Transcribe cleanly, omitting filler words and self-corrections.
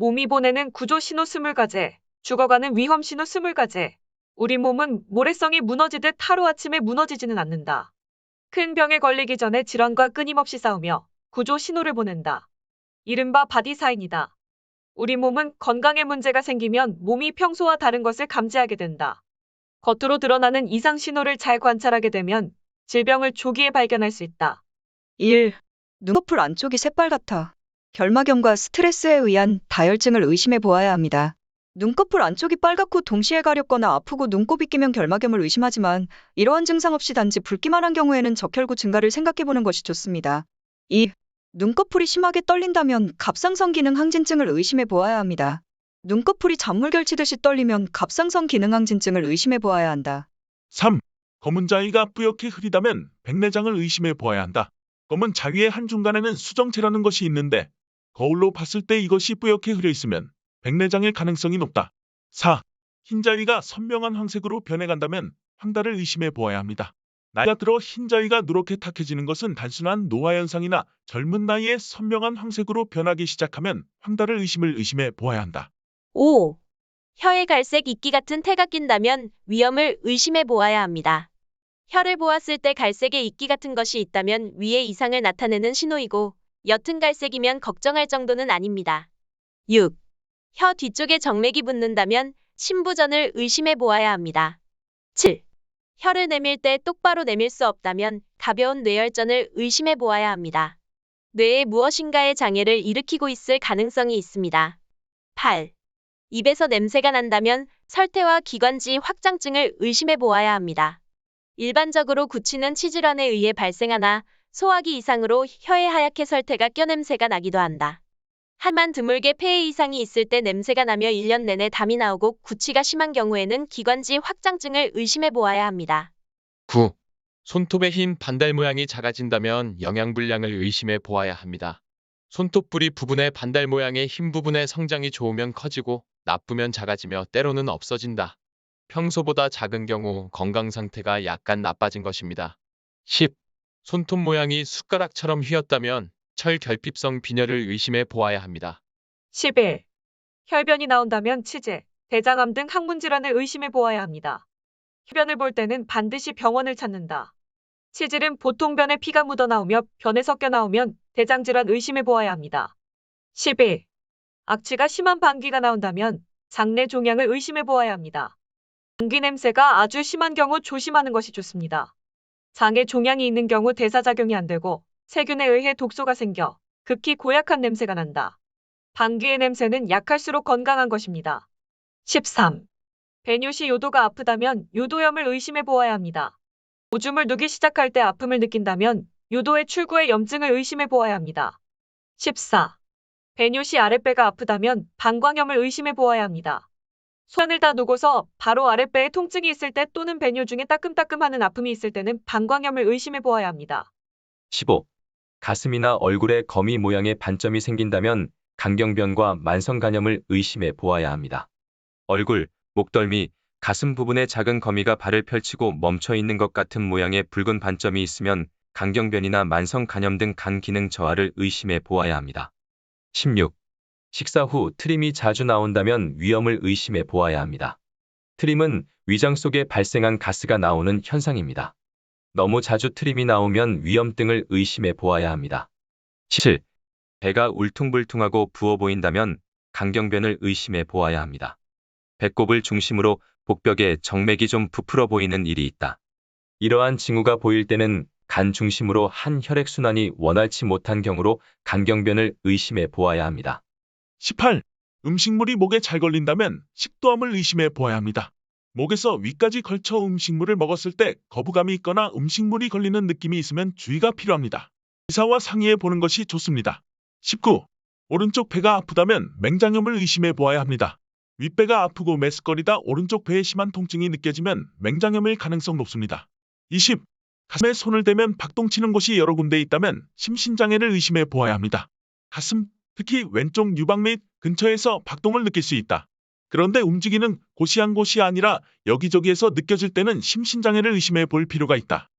몸이 보내는 구조 신호 20가지, 죽어가는 위험 신호 20가지. 우리 몸은 모래성이 무너지듯 하루아침에 무너지지는 않는다. 큰 병에 걸리기 전에 질환과 끊임없이 싸우며 구조 신호를 보낸다. 이른바 바디 사인이다. 우리 몸은 건강에 문제가 생기면 몸이 평소와 다른 것을 감지하게 된다. 겉으로 드러나는 이상 신호를 잘 관찰하게 되면 질병을 조기에 발견할 수 있다. 1. 눈꺼풀 안쪽이 새빨갛다. 결막염과 스트레스에 의한 다혈증을 의심해 보아야 합니다. 눈꺼풀 안쪽이 빨갛고 동시에 가렵거나 아프고 눈곱이 끼면 결막염을 의심하지만 이러한 증상 없이 단지 붉기만 한 경우에는 적혈구 증가를 생각해 보는 것이 좋습니다. 2. 눈꺼풀이 심하게 떨린다면 갑상선 기능 항진증을 의심해 보아야 합니다. 눈꺼풀이 잔물 결치듯이 떨리면 갑상선 기능 항진증을 의심해 보아야 한다. 3. 검은 자위가 뿌옇게 흐리다면 백내장을 의심해 보아야 한다. 검은 자위의 한중간에는 수정체라는 것이 있는데 거울로 봤을 때 이것이 뿌옇게 흐려 있으면 백내장일 가능성이 높다. 4. 흰 자위가 선명한 황색으로 변해간다면 황달을 의심해 보아야 합니다. 나이가 들어 흰 자위가 누렇게 탁해지는 것은 단순한 노화 현상이나 젊은 나이에 선명한 황색으로 변하기 시작하면 황달을 의심해 보아야 한다. 5. 혀에 갈색 이끼 같은 태가 낀다면 위염을 의심해 보아야 합니다. 혀를 보았을 때 갈색의 이끼 같은 것이 있다면 위의 이상을 나타내는 신호이고 옅은 갈색이면 걱정할 정도는 아닙니다. 6. 혀 뒤쪽에 정맥이 붙는다면 신부전을 의심해 보아야 합니다. 7. 혀를 내밀 때 똑바로 내밀 수 없다면 가벼운 뇌혈전을 의심해 보아야 합니다. 뇌에 무엇인가의 장애를 일으키고 있을 가능성이 있습니다. 8. 입에서 냄새가 난다면 설태와 기관지 확장증을 의심해 보아야 합니다. 일반적으로 구취는 치질환에 의해 발생하나 소화기 이상으로 혀에 하얗게 설태가 껴 냄새가 나기도 한다. 하지만 드물게 폐에 이상이 있을 때 냄새가 나며 1년 내내 담이 나오고 구취가 심한 경우에는 기관지 확장증을 의심해 보아야 합니다. 9. 손톱의 흰 반달 모양이 작아진다면 영양불량을 의심해 보아야 합니다. 손톱 뿌리 부분의 반달 모양의 흰 부분의 성장이 좋으면 커지고 나쁘면 작아지며 때로는 없어진다. 평소보다 작은 경우 건강 상태가 약간 나빠진 것입니다. 10. 손톱 모양이 숟가락처럼 휘었다면 철결핍성 빈혈을 의심해 보아야 합니다. 11. 혈변이 나온다면 치질, 대장암 등 항문 질환을 의심해 보아야 합니다. 혈변을 볼 때는 반드시 병원을 찾는다. 치질은 보통 변에 피가 묻어 나오며 변에 섞여 나오면 대장 질환 의심해 보아야 합니다. 12. 악취가 심한 방귀가 나온다면 장내 종양을 의심해 보아야 합니다. 방귀 냄새가 아주 심한 경우 조심하는 것이 좋습니다. 장에 종양이 있는 경우 대사작용이 안 되고 세균에 의해 독소가 생겨 극히 고약한 냄새가 난다. 방귀의 냄새는 약할수록 건강한 것입니다. 13. 배뇨 시 요도가 아프다면 요도염을 의심해 보아야 합니다. 오줌을 누기 시작할 때 아픔을 느낀다면 요도의 출구에 염증을 의심해 보아야 합니다. 14. 배뇨 시 아랫배가 아프다면 방광염을 의심해 보아야 합니다. 손을 다 누고서 바로 아랫배에 통증이 있을 때 또는 배뇨 중에 따끔따끔하는 아픔이 있을 때는 방광염을 의심해 보아야 합니다. 15. 가슴이나 얼굴에 거미 모양의 반점이 생긴다면 강경변과 만성간염을 의심해 보아야 합니다. 얼굴, 목덜미, 가슴 부분에 작은 거미가 발을 펼치고 멈춰 있는 것 같은 모양의 붉은 반점이 있으면 강경변이나 만성간염 등 간 기능 저하를 의심해 보아야 합니다. 16. 식사 후 트림이 자주 나온다면 위염을 의심해 보아야 합니다. 트림은 위장 속에 발생한 가스가 나오는 현상입니다. 너무 자주 트림이 나오면 위염 등을 의심해 보아야 합니다. 17. 배가 울퉁불퉁하고 부어 보인다면 강경변을 의심해 보아야 합니다. 배꼽을 중심으로 복벽에 정맥이 좀 부풀어 보이는 일이 있다. 이러한 징후가 보일 때는 간 중심으로 한 혈액순환이 원활치 못한 경우로 강경변을 의심해 보아야 합니다. 18. 음식물이 목에 잘 걸린다면 식도암을 의심해 보아야 합니다. 목에서 위까지 걸쳐 음식물을 먹었을 때 거부감이 있거나 음식물이 걸리는 느낌이 있으면 주의가 필요합니다. 의사와 상의해 보는 것이 좋습니다. 19. 오른쪽 배가 아프다면 맹장염을 의심해 보아야 합니다. 윗배가 아프고 메스꺼리다 오른쪽 배에 심한 통증이 느껴지면 맹장염일 가능성 높습니다. 20. 가슴에 손을 대면 박동치는 곳이 여러 군데 있다면 심신장애를 의심해 보아야 합니다. 가슴, 특히 왼쪽 유방 및 근처에서 박동을 느낄 수 있다. 그런데 움직이는 곳이 한 곳이 아니라 여기저기에서 느껴질 때는 심신장애를 의심해 볼 필요가 있다.